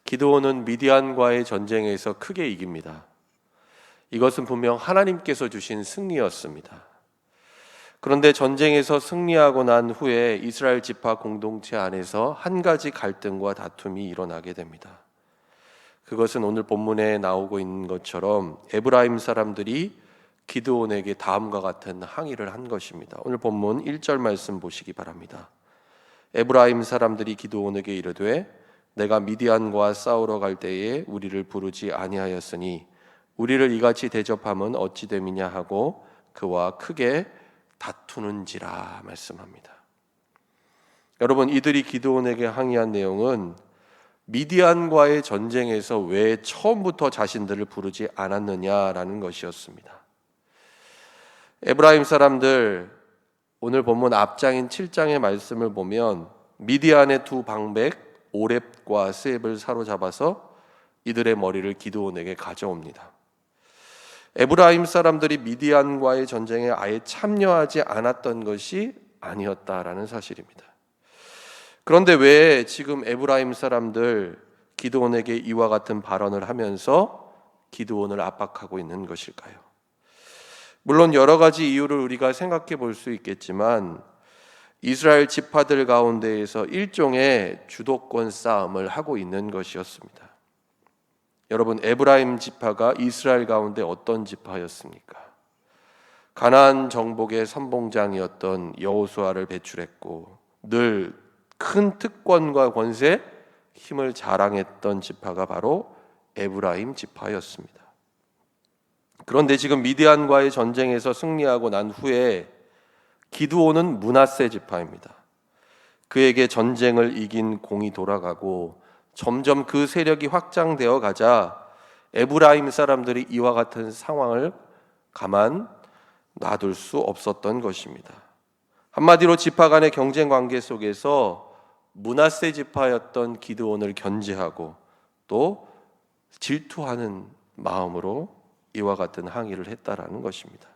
기드온은 미디안과의 전쟁에서 크게 이깁니다. 이것은 분명 하나님께서 주신 승리였습니다. 그런데 전쟁에서 승리하고 난 후에 이스라엘 지파 공동체 안에서 한 가지 갈등과 다툼이 일어나게 됩니다. 그것은 오늘 본문에 나오고 있는 것처럼 에브라임 사람들이 기드온에게 다음과 같은 항의를 한 것입니다. 오늘 본문 1절 말씀 보시기 바랍니다. 에브라임 사람들이 기드온에게 이르되 내가 미디안과 싸우러 갈 때에 우리를 부르지 아니하였으니 우리를 이같이 대접함은 어찌 됨이냐 하고 그와 크게 다투는지라 말씀합니다. 여러분, 이들이 기드온에게 항의한 내용은 미디안과의 전쟁에서 왜 처음부터 자신들을 부르지 않았느냐라는 것이었습니다. 에브라임 사람들, 오늘 본문 앞장인 7장의 말씀을 보면 미디안의 두 방백 오렙과 스앱을 사로잡아서 이들의 머리를 기드온에게 가져옵니다. 에브라임 사람들이 미디안과의 전쟁에 아예 참여하지 않았던 것이 아니었다라는 사실입니다. 그런데 왜 지금 에브라임 사람들 기드온에게 이와 같은 발언을 하면서 기드온을 압박하고 있는 것일까요? 물론 여러 가지 이유를 우리가 생각해 볼 수 있겠지만 이스라엘 지파들 가운데에서 일종의 주도권 싸움을 하고 있는 것이었습니다. 여러분, 에브라임 지파가 이스라엘 가운데 어떤 지파였습니까? 가나안 정복의 선봉장이었던 여호수아를 배출했고 늘 큰 특권과 권세, 힘을 자랑했던 지파가 바로 에브라임 지파였습니다. 그런데 지금 미디안과의 전쟁에서 승리하고 난 후에 기드온은 므낫세 지파입니다. 그에게 전쟁을 이긴 공이 돌아가고 점점 그 세력이 확장되어 가자 에브라임 사람들이 이와 같은 상황을 가만 놔둘 수 없었던 것입니다. 한마디로 지파 간의 경쟁 관계 속에서 므낫세 지파였던 기드온을 견제하고 또 질투하는 마음으로 이와 같은 항의를 했다라는 것입니다.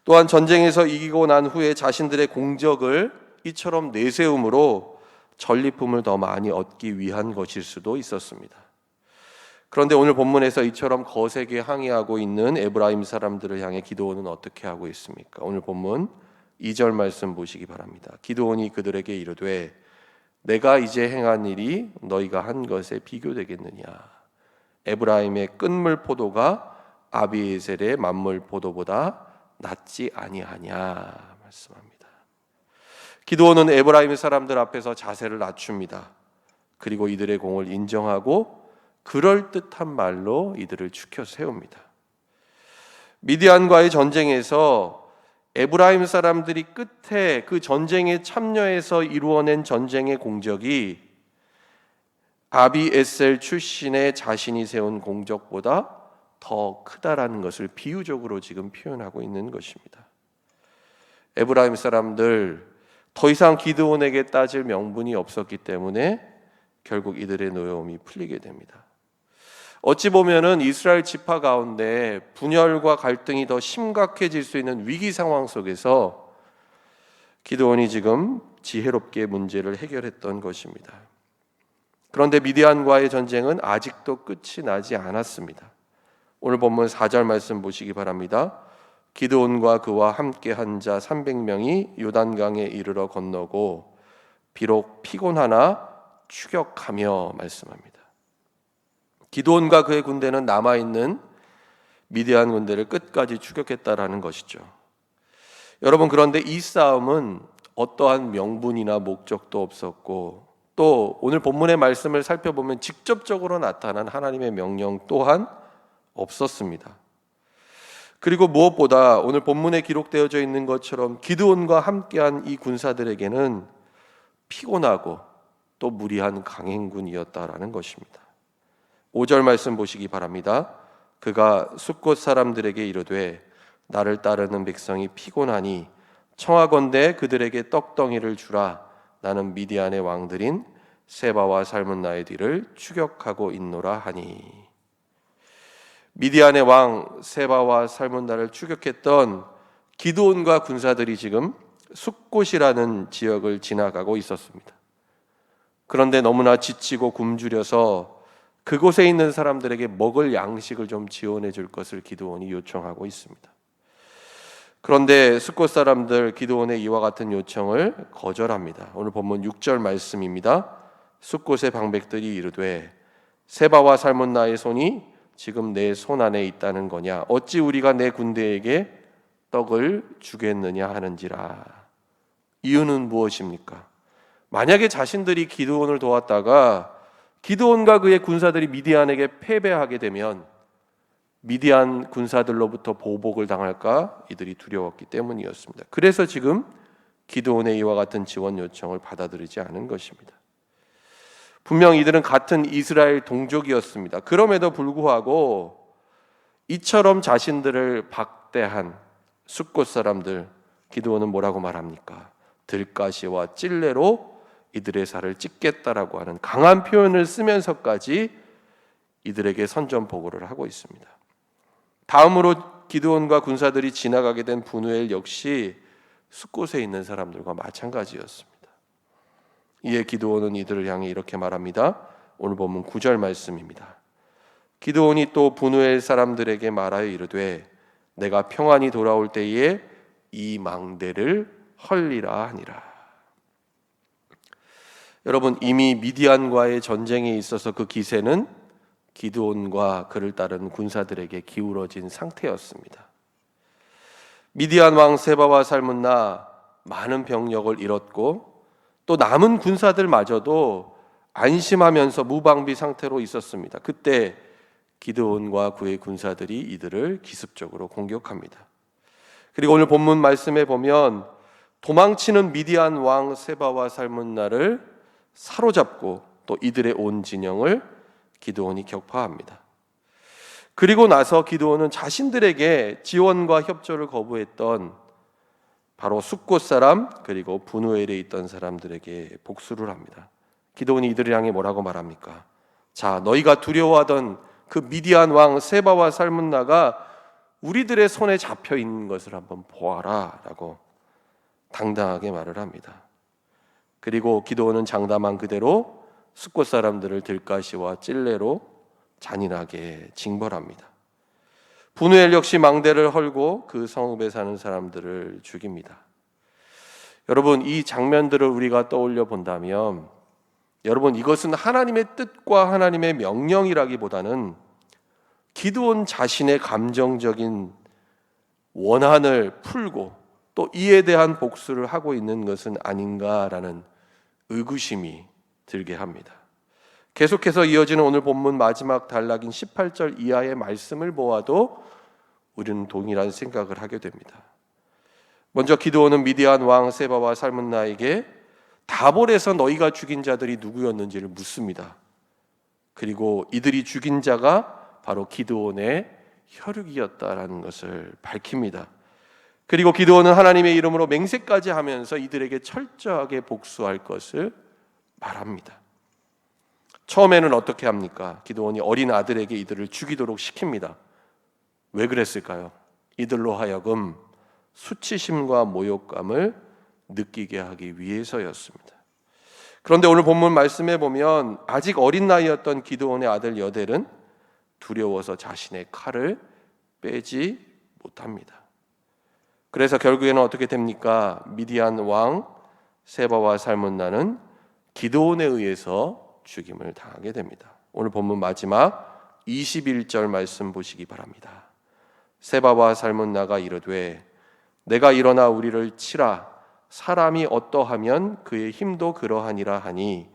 또한 전쟁에서 이기고 난 후에 자신들의 공적을 이처럼 내세움으로 전리품을 더 많이 얻기 위한 것일 수도 있었습니다. 그런데 오늘 본문에서 이처럼 거세게 항의하고 있는 에브라임 사람들을 향해 기드온은 어떻게 하고 있습니까? 오늘 본문 2절 말씀 보시기 바랍니다. 기드온이 그들에게 이르되 내가 이제 행한 일이 너희가 한 것에 비교되겠느냐? 에브라임의 끈물 포도가 아비에셀의 만물 포도보다 낫지 아니하냐 말씀합니다. 기드온은 에브라임 사람들 앞에서 자세를 낮춥니다. 그리고 이들의 공을 인정하고 그럴듯한 말로 이들을 추켜 세웁니다. 미디안과의 전쟁에서 에브라임 사람들이 끝에 그 전쟁에 참여해서 이루어낸 전쟁의 공적이 아비에셀 출신의 자신이 세운 공적보다 더 크다라는 것을 비유적으로 지금 표현하고 있는 것입니다. 에브라임 사람들 더 이상 기드온에게 따질 명분이 없었기 때문에 결국 이들의 노여움이 풀리게 됩니다. 어찌 보면은 이스라엘 지파 가운데 분열과 갈등이 더 심각해질 수 있는 위기 상황 속에서 기드온이 지금 지혜롭게 문제를 해결했던 것입니다. 그런데 미디안과의 전쟁은 아직도 끝이 나지 않았습니다. 오늘 본문 4절 말씀 보시기 바랍니다. 기드온과 그와 함께 한 자 300명이 요단강에 이르러 건너고 비록 피곤하나 추격하며 말씀합니다. 기드온과 그의 군대는 남아있는 미디안 군대를 끝까지 추격했다라는 것이죠. 여러분, 그런데 이 싸움은 어떠한 명분이나 목적도 없었고 또 오늘 본문의 말씀을 살펴보면 직접적으로 나타난 하나님의 명령 또한 없었습니다. 그리고 무엇보다 오늘 본문에 기록되어져 있는 것처럼 기드온과 함께한 이 군사들에게는 피곤하고 또 무리한 강행군이었다라는 것입니다. 5절 말씀 보시기 바랍니다. 그가 숫곳 사람들에게 이르되 나를 따르는 백성이 피곤하니 청하건대 그들에게 떡덩이를 주라. 나는 미디안의 왕들인 세바와 살문나의 뒤를 추격하고 있노라 하니. 미디안의 왕 세바와 살문나를 추격했던 기드온과 군사들이 지금 숫곳이라는 지역을 지나가고 있었습니다. 그런데 너무나 지치고 굶주려서 그곳에 있는 사람들에게 먹을 양식을 좀 지원해 줄 것을 기드온이 요청하고 있습니다. 그런데 숫곳 사람들 기드온의 이와 같은 요청을 거절합니다. 오늘 본문 6절 말씀입니다. 숫곳의 방백들이 이르되 세바와 살문나의 손이 지금 내 손 안에 있다는 거냐? 어찌 우리가 내 군대에게 떡을 주겠느냐 하는지라. 이유는 무엇입니까? 만약에 자신들이 기드온을 도왔다가 기드온과 그의 군사들이 미디안에게 패배하게 되면 미디안 군사들로부터 보복을 당할까 이들이 두려웠기 때문이었습니다. 그래서 지금 기드온의 이와 같은 지원 요청을 받아들이지 않은 것입니다. 분명 이들은 같은 이스라엘 동족이었습니다. 그럼에도 불구하고 이처럼 자신들을 박대한 숫곳 사람들, 기드온은 뭐라고 말합니까? 들가시와 찔레로 이들의 살을 찢겠다라고 하는 강한 표현을 쓰면서까지 이들에게 선전포고를 하고 있습니다. 다음으로 기드온과 군사들이 지나가게 된 브누엘 역시 숫곳에 있는 사람들과 마찬가지였습니다. 이에 기드온은 이들을 향해 이렇게 말합니다. 오늘 본문 9절 말씀입니다. 기드온이 또 브누엘 사람들에게 말하여 이르되 내가 평안히 돌아올 때에 이 망대를 헐리라 하니라. 여러분, 이미 미디안과의 전쟁에 있어서 그 기세는 기드온과 그를 따른 군사들에게 기울어진 상태였습니다. 미디안 왕 세바와 살문나 많은 병력을 잃었고 또 남은 군사들마저도 안심하면서 무방비 상태로 있었습니다. 그때 기드온과 그의 군사들이 이들을 기습적으로 공격합니다. 그리고 오늘 본문 말씀에 보면 도망치는 미디안 왕 세바와 살문나를 사로잡고 또 이들의 온 진영을 기드온이 격파합니다. 그리고 나서 기드온은 자신들에게 지원과 협조를 거부했던 바로 숫곳 사람 그리고 브누엘에 있던 사람들에게 복수를 합니다. 기드온이 이들을 향해 뭐라고 말합니까? 자, 너희가 두려워하던 그 미디안 왕 세바와 살문나가 우리들의 손에 잡혀 있는 것을 한번 보아라 라고 당당하게 말을 합니다. 그리고 기드온은 장담한 그대로 숫곳 사람들을 들가시와 찔레로 잔인하게 징벌합니다. 브누엘 역시 망대를 헐고 그 성읍에 사는 사람들을 죽입니다. 여러분, 이 장면들을 우리가 떠올려 본다면 여러분, 이것은 하나님의 뜻과 하나님의 명령이라기보다는 기드온 자신의 감정적인 원한을 풀고 또 이에 대한 복수를 하고 있는 것은 아닌가라는 의구심이 들게 합니다. 계속해서 이어지는 오늘 본문 마지막 단락인 18절 이하의 말씀을 보아도 우리는 동일한 생각을 하게 됩니다. 먼저 기드온은 미디안 왕 세바와 살문나에게 다볼에서 너희가 죽인 자들이 누구였는지를 묻습니다. 그리고 이들이 죽인 자가 바로 기드온의 혈육이었다라는 것을 밝힙니다. 그리고 기드온은 하나님의 이름으로 맹세까지 하면서 이들에게 철저하게 복수할 것을 말합니다. 처음에는 어떻게 합니까? 기드온이 어린 아들에게 이들을 죽이도록 시킵니다. 왜 그랬을까요? 이들로 하여금 수치심과 모욕감을 느끼게 하기 위해서였습니다. 그런데 오늘 본문 말씀에 보면 아직 어린 나이였던 기드온의 아들 여델은 두려워서 자신의 칼을 빼지 못합니다. 그래서 결국에는 어떻게 됩니까? 미디안 왕 세바와 살문나는 기드온에 의해서 죽임을 당하게 됩니다. 오늘 본문 마지막 21절 말씀 보시기 바랍니다. 세바와 살문나가 이르되 내가 일어나 우리를 치라 사람이 어떠하면 그의 힘도 그러하니라 하니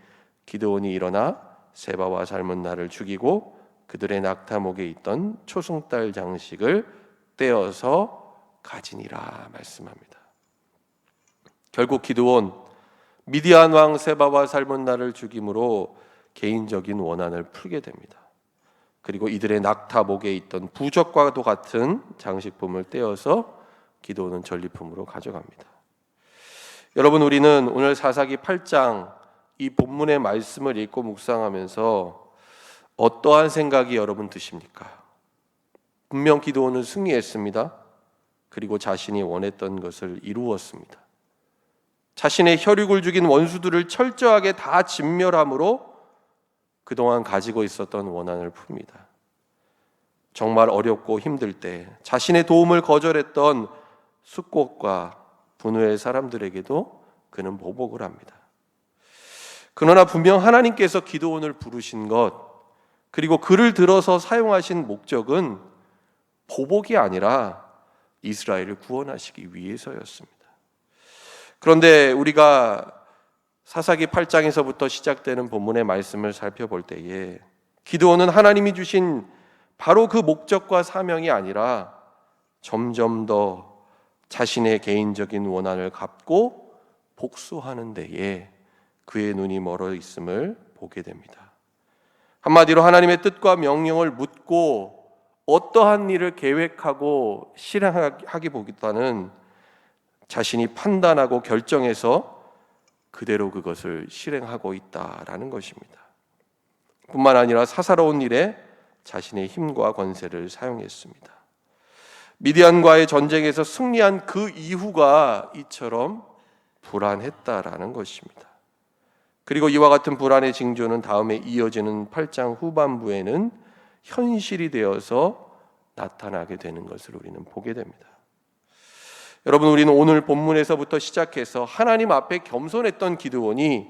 기드온이 일어나 세바와 살문나를 죽이고 그들의 낙타목에 있던 초승달 장식을 떼어서 가지니라 말씀합니다. 결국 기드온 미디안 왕 세바와 살문나를 죽임으로 개인적인 원한을 풀게 됩니다. 그리고 이들의 낙타목에 있던 부적과도 같은 장식품을 떼어서 기드온은 전리품으로 가져갑니다. 여러분, 우리는 오늘 사사기 8장 이 본문의 말씀을 읽고 묵상하면서 어떠한 생각이 여러분 드십니까? 분명 기드온은 승리했습니다. 그리고 자신이 원했던 것을 이루었습니다. 자신의 혈육을 죽인 원수들을 철저하게 다 진멸함으로 그동안 가지고 있었던 원한을 풉니다. 정말 어렵고 힘들 때 자신의 도움을 거절했던 숫곳과 분우의 사람들에게도 그는 보복을 합니다. 그러나 분명 하나님께서 기드온을 부르신 것, 그리고 그를 들어서 사용하신 목적은 보복이 아니라 이스라엘을 구원하시기 위해서였습니다. 그런데 우리가 사사기 8장에서부터 시작되는 본문의 말씀을 살펴볼 때에 기드온은 하나님이 주신 바로 그 목적과 사명이 아니라 점점 더 자신의 개인적인 원한을 갚고 복수하는 데에 그의 눈이 멀어 있음을 보게 됩니다. 한마디로 하나님의 뜻과 명령을 묻고 어떠한 일을 계획하고 실행하기보다는 자신이 판단하고 결정해서 그대로 그것을 실행하고 있다라는 것입니다. 뿐만 아니라 사사로운 일에 자신의 힘과 권세를 사용했습니다. 미디안과의 전쟁에서 승리한 그 이후가 이처럼 불안했다라는 것입니다. 그리고 이와 같은 불안의 징조는 다음에 이어지는 8장 후반부에는 현실이 되어서 나타나게 되는 것을 우리는 보게 됩니다. 여러분, 우리는 오늘 본문에서부터 시작해서 하나님 앞에 겸손했던 기드온이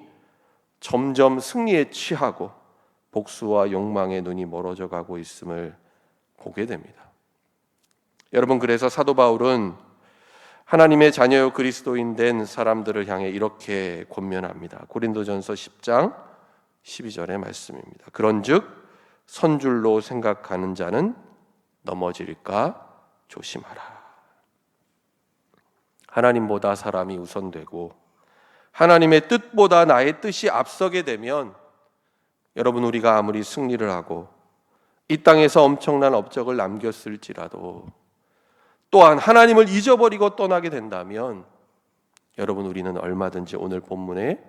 점점 승리에 취하고 복수와 욕망의 눈이 멀어져 가고 있음을 보게 됩니다. 여러분, 그래서 사도 바울은 하나님의 자녀요 그리스도인 된 사람들을 향해 이렇게 권면합니다. 고린도전서 10장 12절의 말씀입니다. 그런즉 선줄로 생각하는 자는 넘어질까 조심하라. 하나님보다 사람이 우선되고 하나님의 뜻보다 나의 뜻이 앞서게 되면 여러분, 우리가 아무리 승리를 하고 이 땅에서 엄청난 업적을 남겼을지라도 또한 하나님을 잊어버리고 떠나게 된다면 여러분, 우리는 얼마든지 오늘 본문의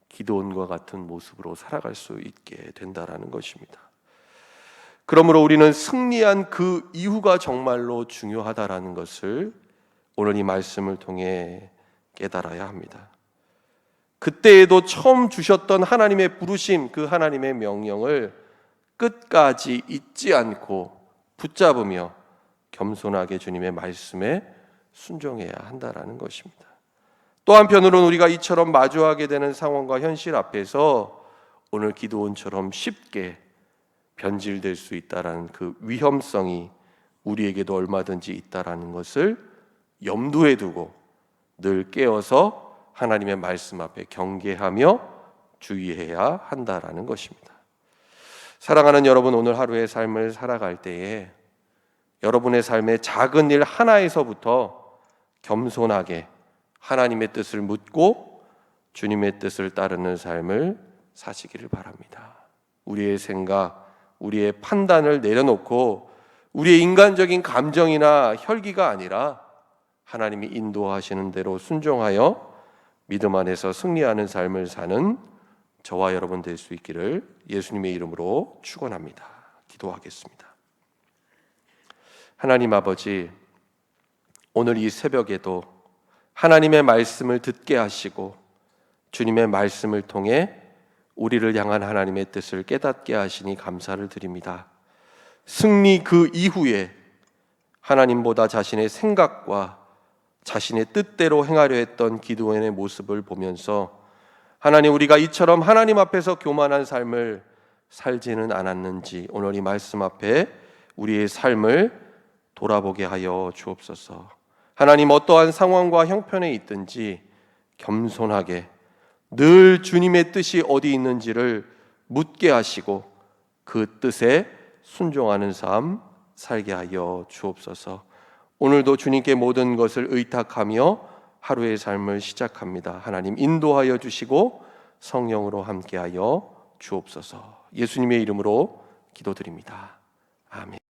기드온과 같은 모습으로 살아갈 수 있게 된다라는 것입니다. 그러므로 우리는 승리한 그 이후가 정말로 중요하다라는 것을 오늘 이 말씀을 통해 깨달아야 합니다. 그때에도 처음 주셨던 하나님의 부르심, 그 하나님의 명령을 끝까지 잊지 않고 붙잡으며 겸손하게 주님의 말씀에 순종해야 한다라는 것입니다. 또 한편으로는 우리가 이처럼 마주하게 되는 상황과 현실 앞에서 오늘 기드온처럼 쉽게 변질될 수 있다라는 그 위험성이 우리에게도 얼마든지 있다라는 것을 염두에 두고 늘 깨어서 하나님의 말씀 앞에 경계하며 주의해야 한다라는 것입니다. 사랑하는 여러분, 오늘 하루의 삶을 살아갈 때에 여러분의 삶의 작은 일 하나에서부터 겸손하게 하나님의 뜻을 묻고 주님의 뜻을 따르는 삶을 사시기를 바랍니다. 우리의 생각, 우리의 판단을 내려놓고 우리의 인간적인 감정이나 혈기가 아니라 하나님이 인도하시는 대로 순종하여 믿음 안에서 승리하는 삶을 사는 저와 여러분 될 수 있기를 예수님의 이름으로 축원합니다. 기도하겠습니다. 하나님 아버지, 오늘 이 새벽에도 하나님의 말씀을 듣게 하시고 주님의 말씀을 통해 우리를 향한 하나님의 뜻을 깨닫게 하시니 감사를 드립니다. 승리 그 이후에 하나님보다 자신의 생각과 자신의 뜻대로 행하려 했던 기드온의 모습을 보면서 하나님, 우리가 이처럼 하나님 앞에서 교만한 삶을 살지는 않았는지 오늘 이 말씀 앞에 우리의 삶을 돌아보게 하여 주옵소서. 하나님, 어떠한 상황과 형편에 있든지 겸손하게 늘 주님의 뜻이 어디 있는지를 묻게 하시고 그 뜻에 순종하는 삶 살게 하여 주옵소서. 오늘도 주님께 모든 것을 의탁하며 하루의 삶을 시작합니다. 하나님, 인도하여 주시고 성령으로 함께하여 주옵소서. 예수님의 이름으로 기도드립니다. 아멘.